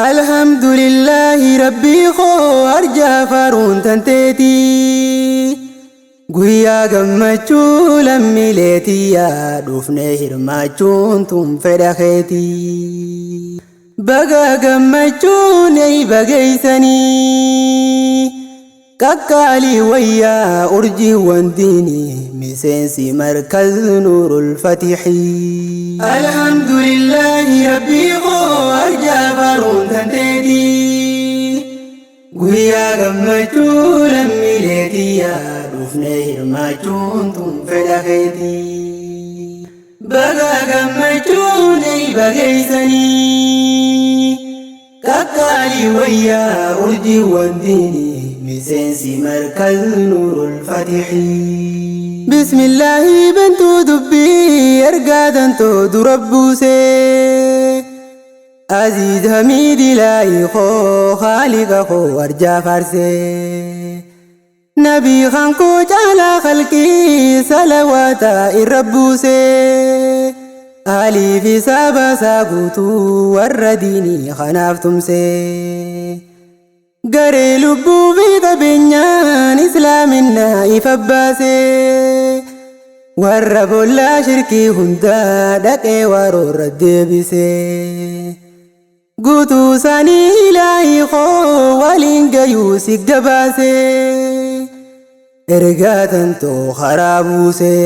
الحمد لله ربي خو أرجع فارون تنتيتي قويا قمتشو لمي ليتي يا دوفني هرماتشون تم فدخيتي بقى قمتشو ني بقيسني كاكالي ويا أرجي وانديني مسينسي مركز نور الفتحي الحمد لله ربي خو أرجع فارون تنتيتي قويا قمتشو لمي ليتي يا دوفني هرماتشون تم فدخيتي بقى قمتشو ني بقيسني كاكالي ويا أرجي وانديني مسينسي مركز نور الفتحي بسم الله بنتو دبي أرقاد تو ربوسي عزيز حميد لاي خو خالق خو أرجا فارسي نبي خانكو على خلقي صلوات الربوسي علي في سابا ساقوتو والرديني خنافتم سي غري لبو في قبنيان إسلامنا إفباسي والرب لا شركي هندا دقي وارو رد بسي قوتو ساني إلهي خو والين قيوسك دباسي إرقاتا تو خرابوسي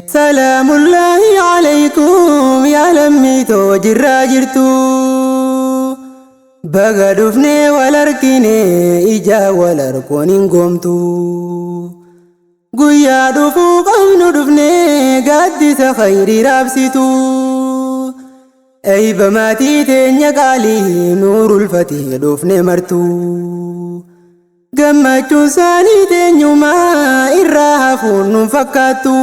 سلام الله عليكم يا لمي تو جراجرتو بقى دفني والاركيني إجا والاركونين قمتو قويا دفو قمنو دفني قدس خيري رابسيتو أي بماتي تنيا قالي نور الفتح دفني مرتو قمتو ساني تنيو ما إراهفون نفكاتو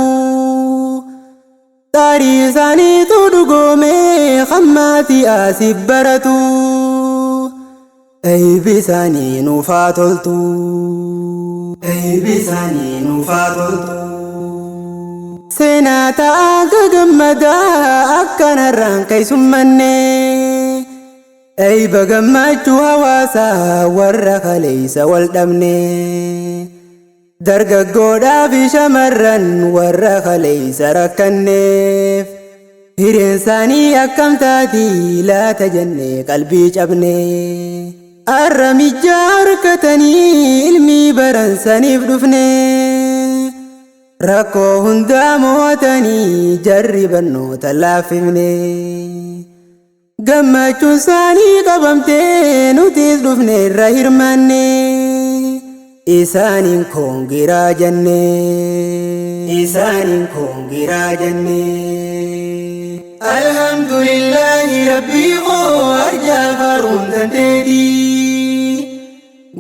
تاري ساني تدقومي خماتي آسيب برتو أي بساني نفاتلتو سيناتا قمدا أكن الرانكي سمني أي بقمتو هواسا ورخ ليس والدمني درجة قودا في شمرن ورخ ليس ركنيف هرنساني أكم تاتي لا تجني قلبي جبني الرمي جاركتني علمي برنساني فدفني ركو هندا موتني جرب النوت اللافمني قمتو ساني قبمتي نوتيز دفني الرهرماني إسانين كونغيرا جنة الحمد لله ربي خو أرجع فارون تنتيدي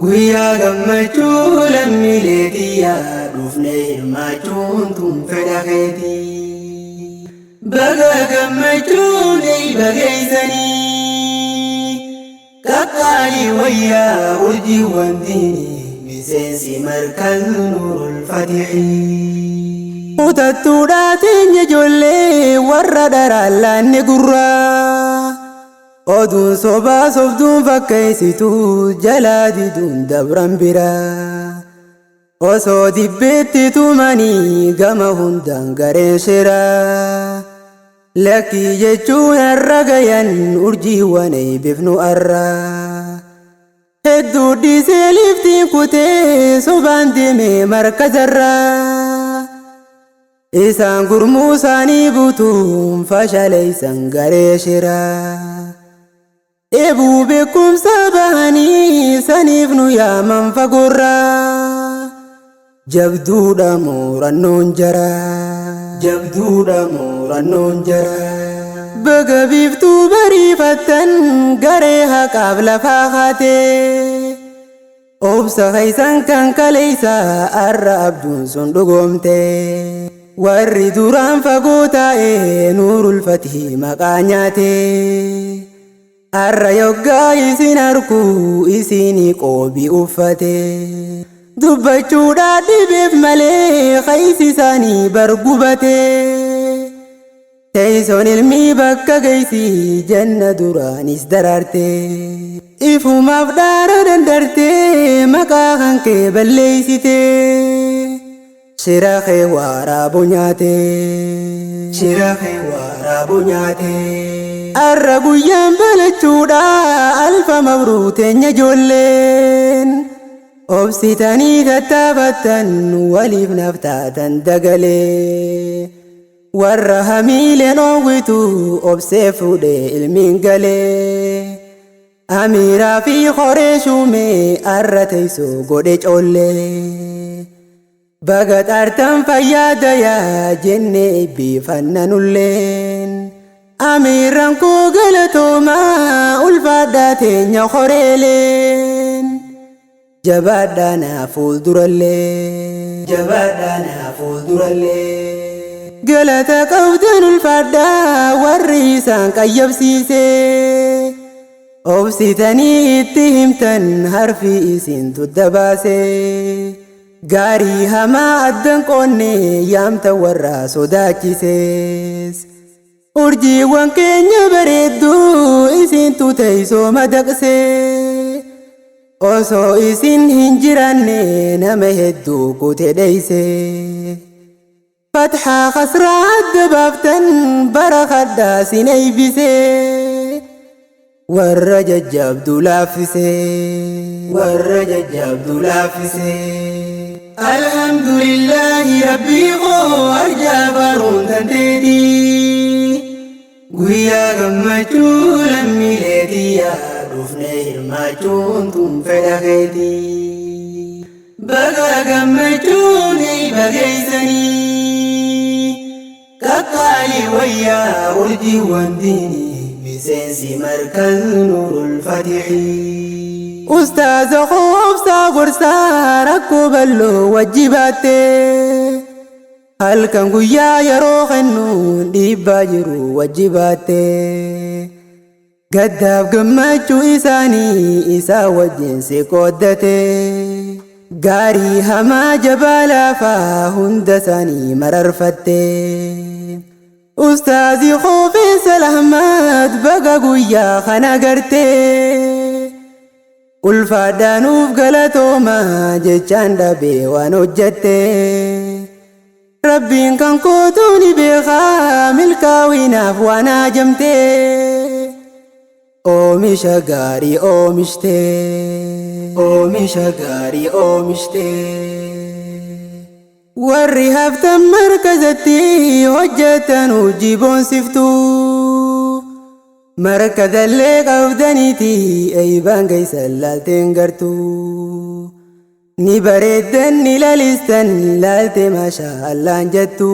قويا قمتشو لمي ليتي يا دوفني هرماتشون تم فدخيتي بقى قمتشو ني بقيسني كاكالي ويا أرجي وانديني مسينسي مركز نور الفتحي وتتوداتين يجولي ورد رالان قرى ودون صبا صفدون فكيستو جلادي دون دبران برا وصودي بيتي توماني قمهن دنقرين شرا لكي جيشون الرقيان أرجي واني بفنو أرى هدو دي سيلفتين كوتي صبان ديمي مركز الرا إسان قرمو ساني بوتوم فشالي سنغري شرا إبو بكم ساباني سنفنو يا من فقرا جبدو دامورا نونجرا بقى بيفتو بريفتن قريها قبل فاخاتي أوبسا خيسان كان كليسا الرأب جونسون دقومتي warri duraan fagoo taa'e nuurul fatihii maqaa nyaate har'a yoggaa isin arku isinii qoobii uffate dubbachuudhaa dhibeef malee qaysi isaanii bargubate teessoon ilmii bakka geessi janna duraanis daraarte ifumaaf dhaara dandartee maqaa kan kee balleessite shira kee waraaboo nyaate arra guyyaan balachuudha alfa mabruu teenya ijoolleen obsitanii tattaafattan waliif naftaatan dagalee warra hamiileen oowwitu obsee fuudhee ilmiin galee amiiraa fi qoree shuumee arra teessoo godhe coollee baga xaartan fayyaadayaa jennee eebbifannanulleen amiirran koo galatoomaa ulfaadhaa teenya qoreeleen jabaadhaa naa fuuldurallee galata qabdan ulfaadhaa warri isaan qayyabsiise obsitanii itti himtan harfi isintu dabaase gaarii hamaa addan qoonne yaamta warra sodaachisees urjiiwwan keenya bareedduu isintu teessoo madaqse osoo isin hin jiranne nama hedduu kute dheeyse fatxaa khasraa adda baaftan bara kadhaa sin eeybise warra jajjabduu laaffise alhamdulillahi rabbii koo arjaa baruun tanteeti guyyaa gammachuu lammiilee tiyyaa dhufnee hirmaachuun tun fedha keeti baga gammachuun bageeysanii qaqqaalii wayyaa urjiiwwan diinii miseensi markaz nuurul fatixii ustaaza qoobsaa gorsaa rakkoo balloo wajji baatte halkan guyyaa yeroo kennuun dhiibbaa jiru wajji baatte gaddaaf gammachuu isaanii isaa wajjin si qooddate gaarii hamaa jabaa laafaa hunda isaanii mararfatte ustaazi Faisal Ahmad baga guyyaa kana garte ulfaadhaanuuf galatooma jechaan dhabee waan hojjette rabbiin kan kootuu ni beekaa milkaa'inaaf waan haajamte oomisha gaarii oomishte warri haftan markazatti hojjetan hojii boonsiftu markazallee qabdaniiti eeybaan geessan laalteen gartu ni bareeddan ni lalistan laalte maashaallaan jettu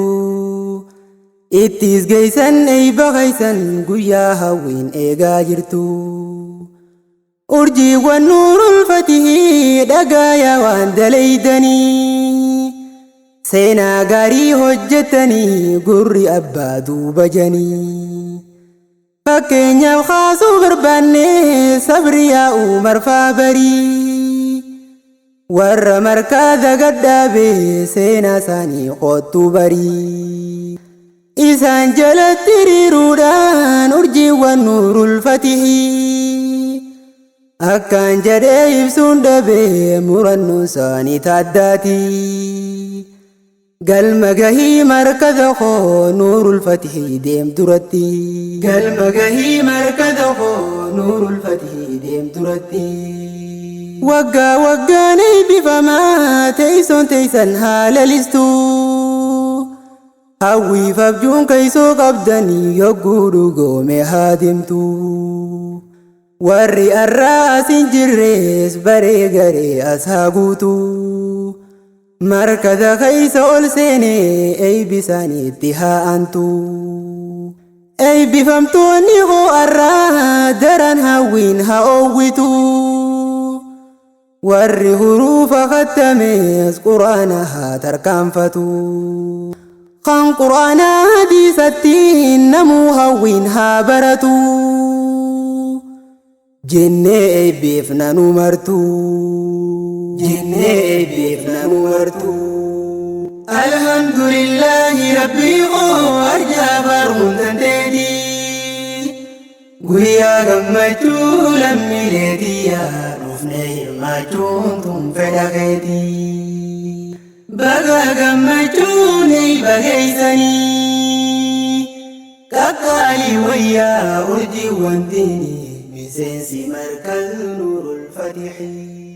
ittis geessan eeyba geessan guyyaa hawwiin eegaa jirtu urjiiwwan nuurul fatixii dhagaayaa waan daleeydanii seenaa gaarii hojjetanii gurri abbaa duuba janii fakkeenyaaf kaasuu barbaanne sabri yaa'uu marfaa barii warra markaza gadhaabee seenaa isaanii qoottuu barii isaan jalatti hiriiruudhaan urjiiwwan nuurul fatixii akkaan jedhee ibsuun dhabee murannoon isaanii taaddaati galma gahii markaza koo nuurul fatixii deem duratti waggaa waggaan eebbifamaa teessoon teessan haala listu hawwiif abjuun keeysoo qabdanii yogguu dhugoome haa deemtu warri arraa asin jirrees baree garee as haa guutu markaza keeysa ol seenee eebbisaaniitti haa aantu eebbifamtoonni koo arraa daran hawwiin haa oowwitu warri huruufa khattamees quraana haa tarkaanfatu kan quraana hadiisatti namuu hawwiin haa baratu jennee eebbiifna nu martu الحمد لله ربي أرجى برون تندي ويا غمتو لمي لديا رفني ما جونتم فدغتي بغا غمتو ني بغيسني كاكالي ويا أرجي ونديني مسنسي مركز نور الفتحي